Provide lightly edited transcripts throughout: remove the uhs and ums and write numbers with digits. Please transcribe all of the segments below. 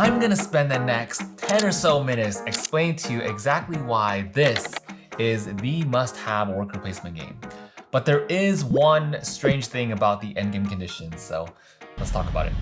I'm gonna spend the next 10 or so minutes explaining to you exactly why this is the must-have worker placement game. But there is one strange thing about the endgame conditions, so let's talk about it.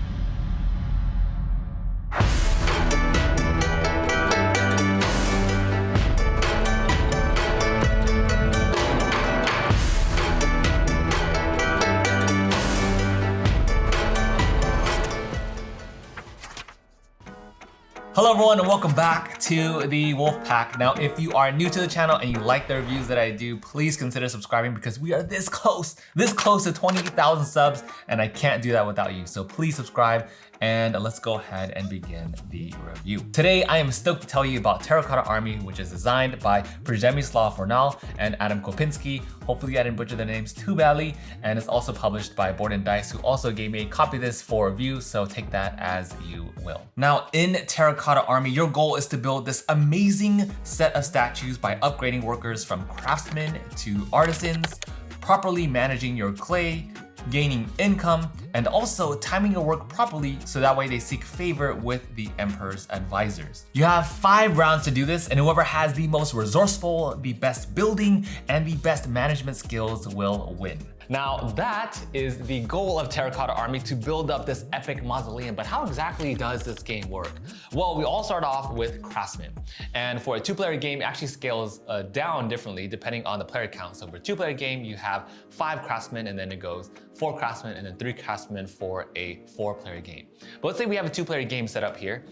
Hello everyone and welcome back to the Wolf Pack. Now, if you are new to the channel and you like the reviews that I do, please consider subscribing because we are this close to 20,000 subs and I can't do that without you. So please subscribe and let's go ahead and begin the review. Today, I am stoked to tell you about Terracotta Army, which is designed by Przemysław Fornal and Kwapiński. Hopefully I didn't butcher their names too badly. And it's also published by Board and Dice, who also gave me a copy of this for review, so take that as you will. Now, in Terracotta Army, your goal is to build this amazing set of statues by upgrading workers from craftsmen to artisans, properly managing your clay, gaining income, and also timing your work properly so that way they seek favor with the Emperor's advisors. You have 5 rounds to do this, and whoever has the most resourceful, the best building, and the best management skills will win. Now that is the goal of Terracotta Army, to build up this epic mausoleum, but how exactly does this game work? Well, we all start off with craftsmen, and for a 2-player game, it actually scales down differently depending on the player count. So for a 2-player game, you have 5 craftsmen, and then it goes 4 craftsmen, and then 3 craftsmen for a 4-player game. But let's say we have a 2-player game set up here.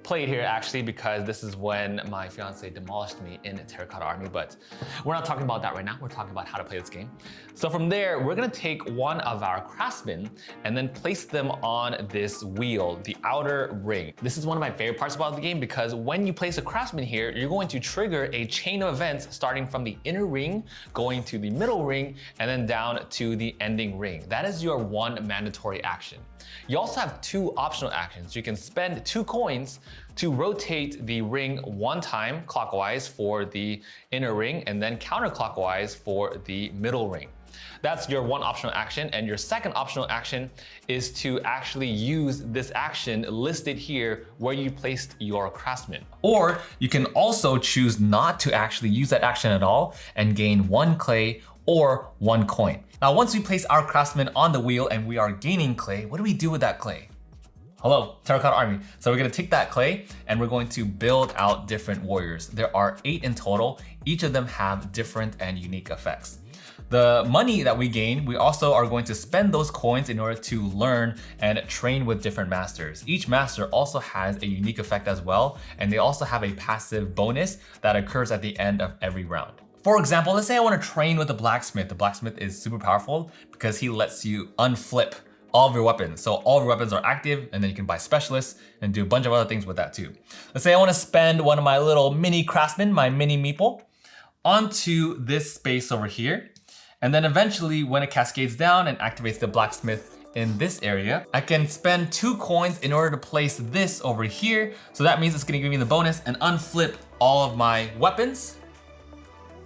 Played here actually because this is when my fiance demolished me in Terracotta Army, but we're not talking about that right now. We're talking about how to play this game. So from there, we're gonna take one of our craftsmen and then place them on this wheel, the outer ring. This is one of my favorite parts about the game because when you place a craftsman here, you're going to trigger a chain of events starting from the inner ring, going to the middle ring, and then down to the ending ring. That is your one mandatory action. You also have 2 optional actions. You can spend 2 coins to rotate the ring 1 time clockwise for the inner ring and then counterclockwise for the middle ring. That's your one optional action, and your second optional action is to actually use this action listed here where you placed your craftsman. Or you can also choose not to actually use that action at all and gain 1 clay or 1 coin. Now, once we place our craftsman on the wheel and we are gaining clay, what do we do with that clay? Hello, Terracotta Army. So we're gonna take that clay and we're going to build out different warriors. There are 8 in total. Each of them have different and unique effects. The money that we gain, we also are going to spend those coins in order to learn and train with different masters. Each master also has a unique effect as well, and they also have a passive bonus that occurs at the end of every round. For example, let's say I want to train with the blacksmith. The blacksmith is super powerful because he lets you unflip all of your weapons. So all of your weapons are active, and then you can buy specialists and do a bunch of other things with that too. Let's say I want to spend one of my little mini craftsmen, my mini meeple, onto this space over here. And then eventually when it cascades down and activates the blacksmith in this area, I can spend 2 coins in order to place this over here. So that means it's gonna give me the bonus and unflip all of my weapons.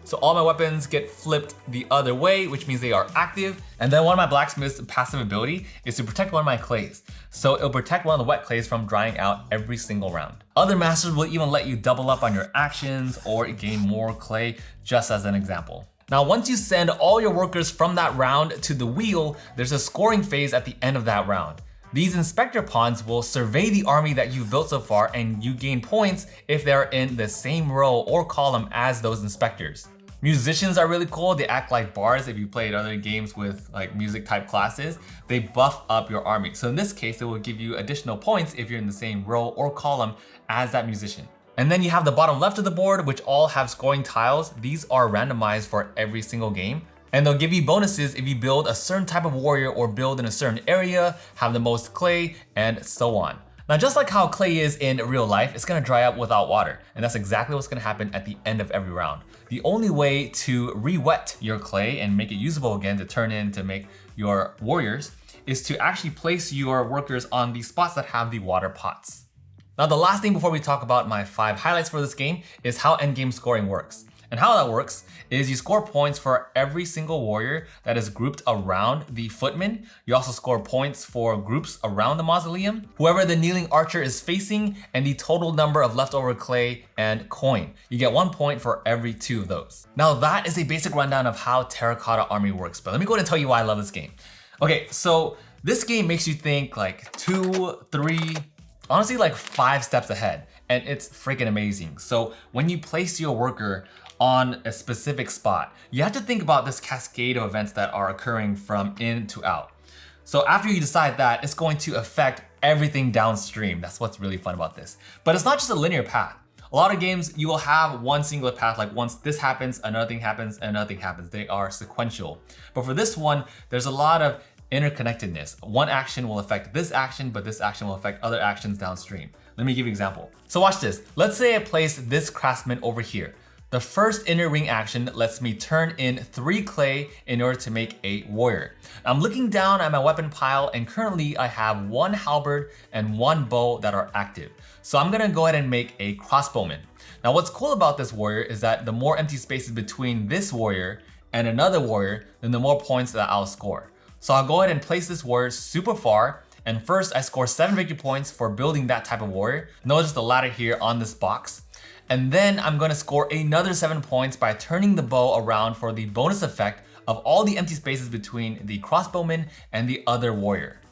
So all my weapons get flipped the other way, which means they are active. And then one of my blacksmith's passive ability is to protect one of my clays. So it'll protect one of the wet clays from drying out every single round. Other masters will even let you double up on your actions or gain more clay, just as an example. Now, once you send all your workers from that round to the wheel, there's a scoring phase at the end of that round. These inspector pawns will survey the army that you've built so far, and you gain points if they're in the same row or column as those inspectors. Musicians are really cool. They act like bards. If you played other games with like music type classes, they buff up your army. So in this case, it will give you additional points if you're in the same row or column as that musician. And then you have the bottom left of the board, which all have scoring tiles. These are randomized for every single game. And they'll give you bonuses if you build a certain type of warrior or build in a certain area, have the most clay, and so on. Now, just like how clay is in real life, it's gonna dry up without water. And that's exactly what's gonna happen at the end of every round. The only way to re-wet your clay and make it usable again to turn in to make your warriors is to actually place your workers on the spots that have the water pots. Now, the last thing before we talk about my 5 highlights for this game is how endgame scoring works. And how that works is you score points for every single warrior that is grouped around the footman. You also score points for groups around the mausoleum, whoever the kneeling archer is facing, and the total number of leftover clay and coin. You get 1 point for every 2 of those. Now that is a basic rundown of how Terracotta Army works, but let me go ahead and tell you why I love this game. Okay, so this game makes you think like 2, 3, honestly like 5 steps ahead, and it's freaking amazing. So when you place your worker on a specific spot, you have to think about this cascade of events that are occurring from in to out. So after you decide that, it's going to affect everything downstream. That's what's really fun about this. But it's not just a linear path. A lot of games, you will have one singular path, like once this happens, another thing happens, and another thing happens. They are sequential. But for this one, there's a lot of interconnectedness. One action will affect this action, but this action will affect other actions downstream. Let me give you an example. So watch this. Let's say I place this craftsman over here. The first inner ring action lets me turn in 3 clay in order to make a warrior. I'm looking down at my weapon pile, and currently I have 1 halberd and 1 bow that are active. So I'm gonna go ahead and make a crossbowman. Now what's cool about this warrior is that the more empty spaces between this warrior and another warrior, then the more points that I'll score. So I'll go ahead and place this warrior super far, and first I score 7 victory points for building that type of warrior. Notice the ladder here on this box. And then I'm gonna score another 7 points by turning the bow around for the bonus effect of all the empty spaces between the crossbowman and the other warrior.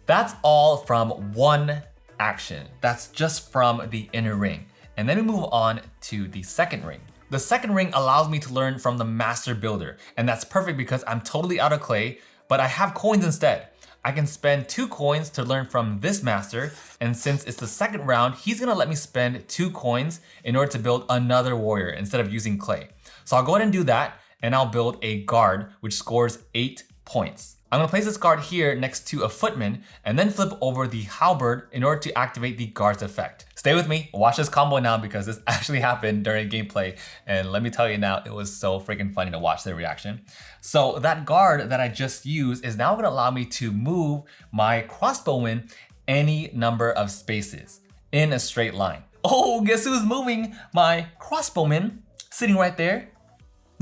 That's all from one action. That's just from the inner ring. And then we move on to the second ring. The second ring allows me to learn from the master builder, and that's perfect because I'm totally out of clay, but I have coins instead. I can spend 2 coins to learn from this master, and since it's the second round, he's gonna let me spend 2 coins in order to build another warrior instead of using clay. So I'll go ahead and do that, and I'll build a guard, which scores 8 points. I'm gonna place this guard here next to a footman, and then flip over the halberd in order to activate the guard's effect. Stay with me, watch this combo now because this actually happened during gameplay, and let me tell you now, it was so freaking funny to watch their reaction. So that guard that I just used is now gonna allow me to move my crossbowman any number of spaces in a straight line. Oh, guess who's moving? My crossbowman, sitting right there.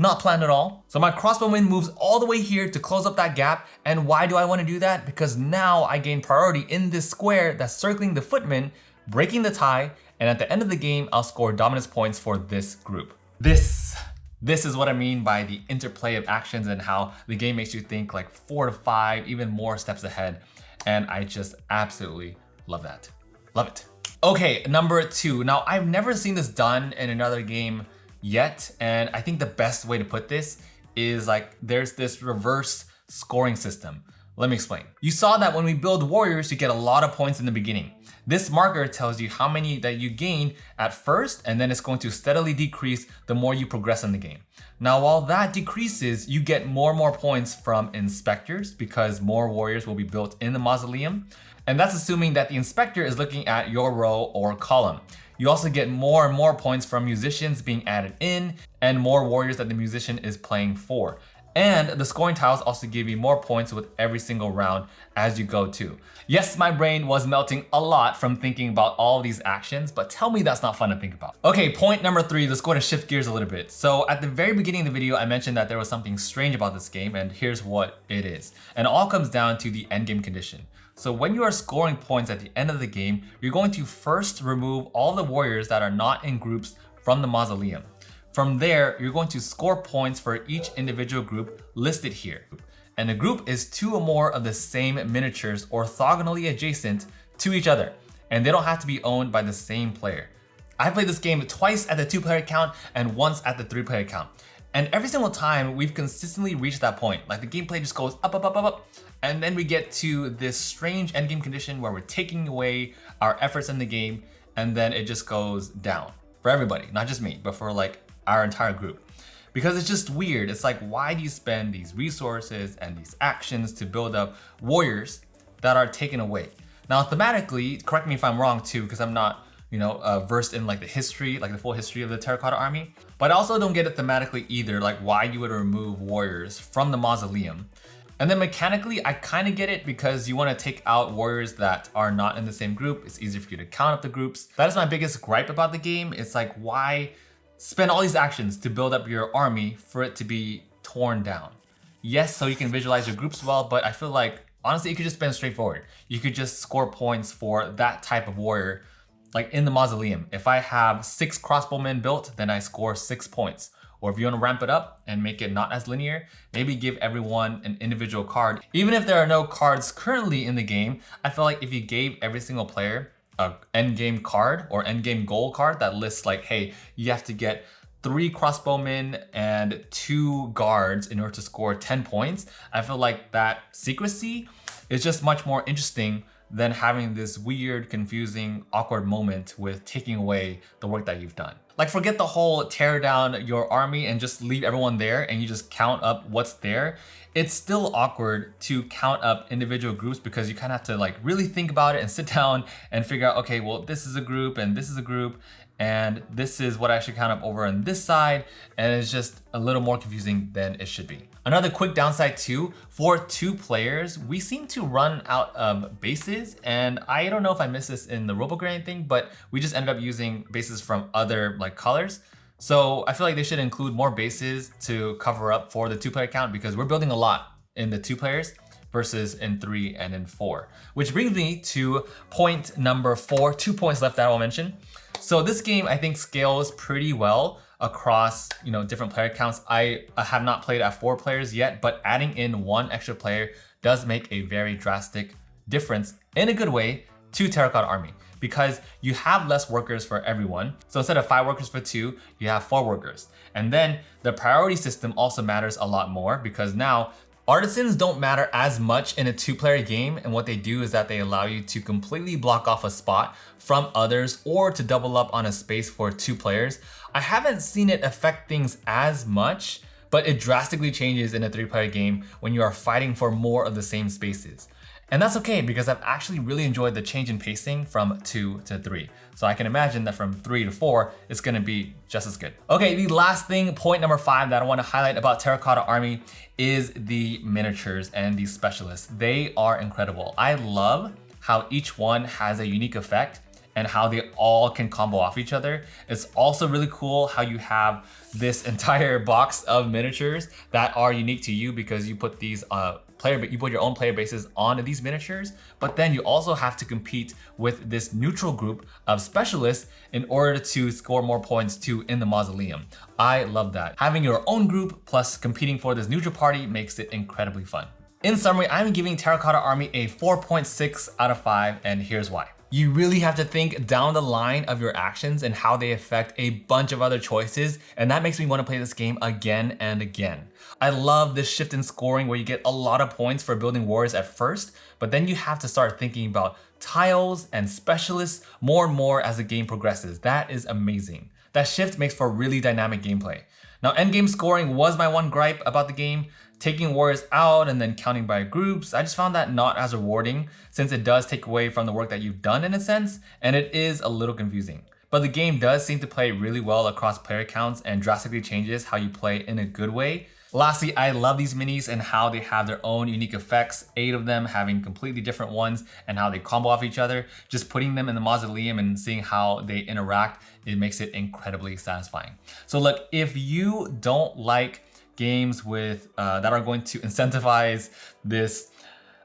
Not planned at all. So my crossbowman moves all the way here to close up that gap. And why do I want to do that? Because now I gain priority in this square that's circling the footman, breaking the tie, and at the end of the game, I'll score dominance points for this group. This is what I mean by the interplay of actions and how the game makes you think like 4 to 5, even more steps ahead. And I just absolutely love that. Love it. Okay, number 2. Now I've never seen this done in another game yet, and I think the best way to put this is like there's this reverse scoring system. Let me explain. You saw that when we build warriors, you get a lot of points in the beginning. This marker tells you how many that you gain at first, and then it's going to steadily decrease the more you progress in the game. Now, while that decreases, you get more and more points from inspectors because more warriors will be built in the mausoleum. And that's assuming that the inspector is looking at your row or column. You also get more and more points from musicians being added in and more warriors that the musician is playing for. And the scoring tiles also give you more points with every single round as you go too. Yes, my brain was melting a lot from thinking about all these actions, but tell me that's not fun to think about. Okay, point number 3, let's go ahead and shift gears a little bit. So at the very beginning of the video, I mentioned that there was something strange about this game, and here's what it is. And it all comes down to the endgame condition. So when you are scoring points at the end of the game, you're going to first remove all the warriors that are not in groups from the mausoleum. From there, you're going to score points for each individual group listed here. And a group is 2 or more of the same miniatures orthogonally adjacent to each other, and they don't have to be owned by the same player. I played this game twice at the 2-player count and once at the 3-player count. And every single time, we've consistently reached that point. Like the gameplay just goes up, up, up, up, up. And then we get to this strange endgame condition where we're taking away our efforts in the game, and then it just goes down for everybody, not just me, but for like our entire group. Because it's just weird. It's like, why do you spend these resources and these actions to build up warriors that are taken away? Now, thematically, correct me if I'm wrong too, because I'm not, versed in like the history, like the full history of the Terracotta Army. But I also don't get it thematically either, like why you would remove warriors from the mausoleum. And then mechanically, I kind of get it because you want to take out warriors that are not in the same group. It's easier for you to count up the groups. That is my biggest gripe about the game. It's like, why spend all these actions to build up your army for it to be torn down. Yes, so you can visualize your groups well, but I feel like honestly, it could just been straightforward. You could just score points for that type of warrior. Like in the mausoleum, if I have 6 crossbowmen built, then I score 6 points. Or if you want to ramp it up and make it not as linear, maybe give everyone an individual card. Even if there are no cards currently in the game, I feel like if you gave every single player an endgame card or endgame goal card that lists like, hey, you have to get 3 crossbowmen and 2 guards in order to score 10 points, I feel like that secrecy is just much more interesting than having this weird, confusing, awkward moment with taking away the work that you've done. Like forget the whole tear down your army and just leave everyone there and you just count up what's there. It's still awkward to count up individual groups because you kind of have to like really think about it and sit down and figure out, okay, well, this is a group and this is a group and this is what I should count up over on this side, and it's just a little more confusing than it should be. Another quick downside too, for 2 players, we seem to run out of bases, and I don't know if I missed this in the rulebook or anything, but we just ended up using bases from other like colors. So I feel like they should include more bases to cover up for the 2-player count because we're building a lot in the 2 players versus in 3 and in 4. Which brings me to point number 4, 2 points left that I will mention. So this game I think scales pretty well across different player counts. I have not played at 4 players yet, but adding in 1 extra player does make a very drastic difference in a good way to Terracotta Army because you have less workers for everyone. So instead of 5 workers for 2, you have 4 workers. And then the priority system also matters a lot more because now artisans don't matter as much in a 2-player game, and what they do is that they allow you to completely block off a spot from others or to double up on a space for 2 players. I haven't seen it affect things as much, but it drastically changes in a 3-player game when you are fighting for more of the same spaces. And that's okay because I've actually really enjoyed the change in pacing from 2 to 3. So I can imagine that from 3 to 4, it's gonna be just as good. Okay, the last thing, point number 5 that I wanna highlight about Terracotta Army is the miniatures and the specialists. They are incredible. I love how each one has a unique effect and how they all can combo off each other. It's also really cool how you have this entire box of miniatures that are unique to you because you put these you put your own player bases onto these miniatures, but then you also have to compete with this neutral group of specialists in order to score more points too in the mausoleum. I love that. Having your own group plus competing for this neutral party makes it incredibly fun. In summary, I'm giving Terracotta Army a 4.6 out of 5, and here's why. You really have to think down the line of your actions and how they affect a bunch of other choices, and that makes me want to play this game again and again. I love this shift in scoring where you get a lot of points for building warriors at first, but then you have to start thinking about tiles and specialists more and more as the game progresses. That is amazing. That shift makes for really dynamic gameplay. Now, endgame scoring was my one gripe about the game. Taking warriors out and then counting by groups, I just found that not as rewarding since it does take away from the work that you've done in a sense, and it is a little confusing. But the game does seem to play really well across player counts and drastically changes how you play in a good way. Lastly, I love these minis and how they have their own unique effects, 8 of them having completely different ones and how they combo off each other. Just putting them in the mausoleum and seeing how they interact, it makes it incredibly satisfying. So look, if you don't like games with that are going to incentivize this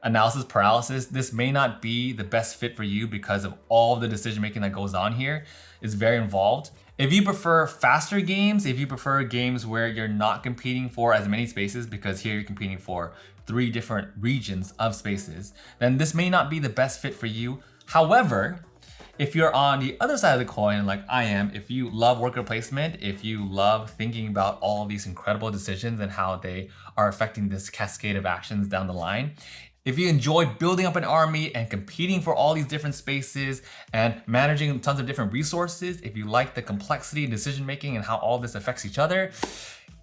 analysis paralysis, this may not be the best fit for you because of all the decision making that goes on here. It's very involved. If you prefer faster games, if you prefer games where you're not competing for as many spaces, because here you're competing for 3 different regions of spaces, then this may not be the best fit for you. However, if you're on the other side of the coin, like I am, if you love worker placement, if you love thinking about all of these incredible decisions and how they are affecting this cascade of actions down the line, if you enjoy building up an army and competing for all these different spaces and managing tons of different resources, if you like the complexity and decision making and how all this affects each other,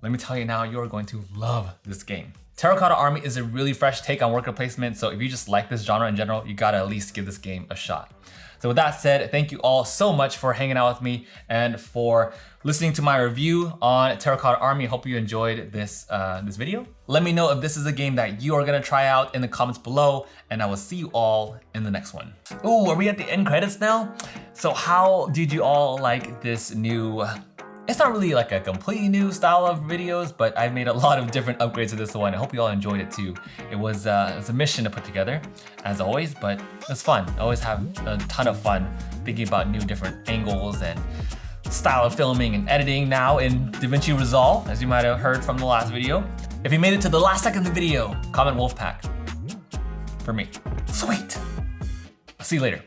let me tell you now, you're going to love this game. Terracotta Army is a really fresh take on worker placement, so if you just like this genre in general, you gotta at least give this game a shot. So with that said, thank you all so much for hanging out with me and for listening to my review on Terracotta Army. Hope you enjoyed this video. Let me know if this is a game that you are gonna try out in the comments below, and I will see you all in the next one. Ooh, are we at the end credits now? So how did you all like this new It's not really like a completely new style of videos, but I made a lot of different upgrades to this one. I hope you all enjoyed it too. It was a mission to put together, as always, but it's fun. I always have a ton of fun thinking about new different angles and style of filming and editing now in DaVinci Resolve, as you might have heard from the last video. If you made it to the last second of the video, comment Wolfpack for me. Sweet. I'll see you later.